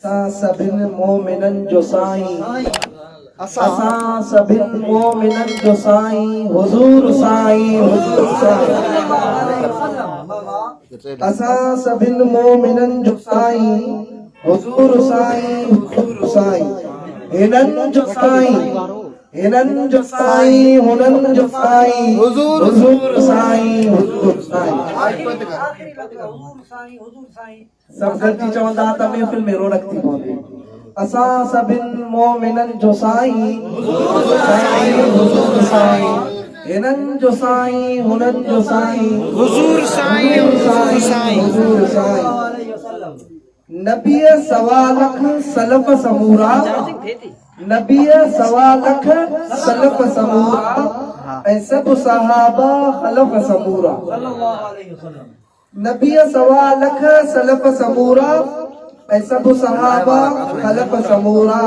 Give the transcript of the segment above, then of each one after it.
असां सभिनि मोमिननि जो साईं, असां सभिनि मोमिननि जो साईं हुज़ूर साईं, हुज़ूर साईं। असां सभिनि मोमिननि जो साईं हुज़ूर साईं, हुज़ूर साईं। हिननि जो साईं, हिननि जो साईं, हुननि जो साईं हुज़ूर साईं, हुज़ूर साईं। सब गॾिजी चवंदा त महफ़िल में रौनक थी पवंदी। असां सभिनि मोमिननि जो साईं हुज़ूर साईं, हुज़ूर साईं। हिननि जो साईं, हुननि जो साईं हुज़ूर साईं, हुज़ूर साईं, हुज़ूर साईं। नबीअ सवा लख सलफ़ समूरा, नबीअ सवा लख सलफ़ समूरा ऐं सभु सहाबा खलफ़ समूरा। नबीअ सवा लख सलफ़ समूरा ऐं सभु सहाबा खलफ़ समूरा।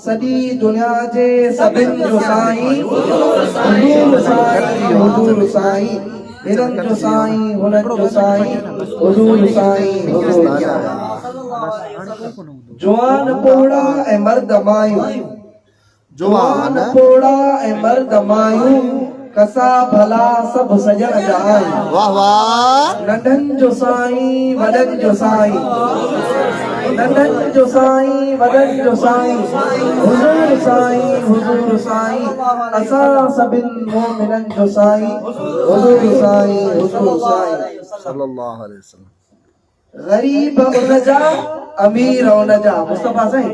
सॼी दुनिया जे सभिनि जो साईं हुज़ूर साईं, हुज़ूर साईं। हिननि जो साईं, हुननि जो साईं हुज़ूर साईं, हुज़ूर साईं। जवान पोड़ा ऐं मर्द मायूं, जवान पोड़ा ऐं मर्द मायूं कसा भला सभु सजण जा आहियूं। वाह वाह। नंढनि जो साईं, वॾनि जो साईं, नंढनि जो साईं, वॾनि जो साईं हुज़ूर साईं, हुज़ूर साईं। असां सभिनि मोमिननि जो साईं हुज़ूर साईं, हुज़ूर साईं सल्लल्लाहु अलैहि वसल्लम। गरीब उनजा अमीर उनजा, मुस्तफा साईं।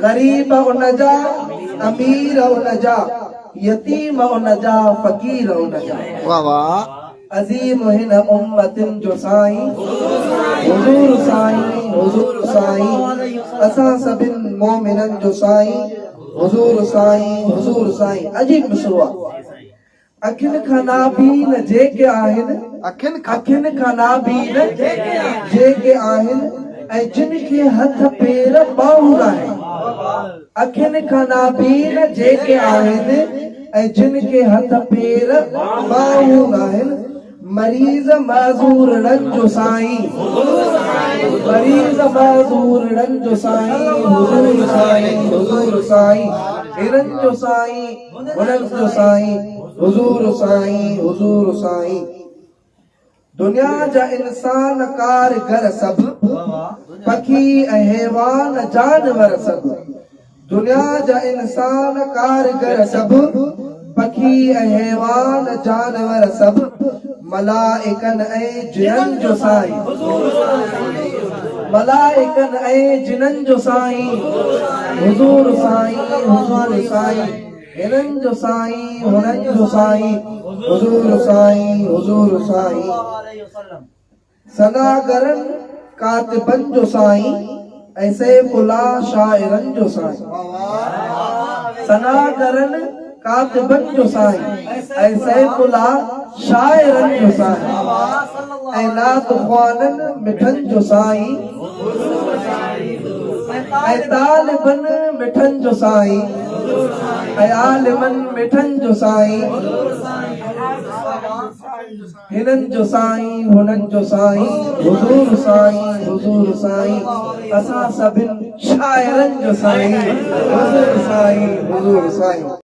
गरीब उनजा अमीर उनजा, यतीम उनजा फ़कीर उनजा। वाह वाह। अज़ीम हिन उम्मतिन जो साईं हुज़ूर साईं, हुज़ूर साईं। असां सभिनि मोमिननि जो साईं हुज़ूर साईं, हुज़ूर साईं। अजीब मिसरो आहे। अखियुनि खां नाबीन जेके आहिनि, अखियुनि खां नाबीन जेके आहिनि ऐं जिन खे हथ पेर ॿाहूं आहिनि। अखियुनि खां नाबीन जेके आहिनि ऐं जिन खे हथ पेर ॿाहूं आहिनि। मरीज़ माज़ूरनि जो साईं, मरीज़ माज़ूरनि जो साईं हुज़ूर साईं, हुज़ूर साईं। हिननि जो साईं, हुननि जो साईं हुज़ूर साईं, हुज़ूर साईं। दुनिया जा इंसान कारगर सभु, पखी ऐं हैवान जानवर सभु। दुनिया जा इंसान कारगर सभु, पखी ऐं हैवान जानवर सभु। मलाइकनि ऐं जिननि जो साईं, मलाइकनि ऐं जिननि जो साईं हुज़ूर साईं, हुज़ूर साईं। हिननि जो साईं, हुननि जो साईं हुज़ूर साईं, हुज़ूर साईं। सनागरनि कातिबनि जो साईं ऐं सैफ़ुल्लाह शाइरनि जो साईं। सनागरनि कातिबनि जो साईं ऐं सैफ़ुल्लाह शाइरनि जो साईं ऐं नात ख़्वाननि मिठनि जो साईं ऐं तालिबनि मिठनि जो साईं ऐं आलिमनि मिठनि जो साईं। हिननि जो साईं, हुननि जो साईं हुज़ूर साईं, हुज़ूर साईं। असां सभिनि शाइरनि जो साईं हुज़ूर साईं, हुज़ूर साईं।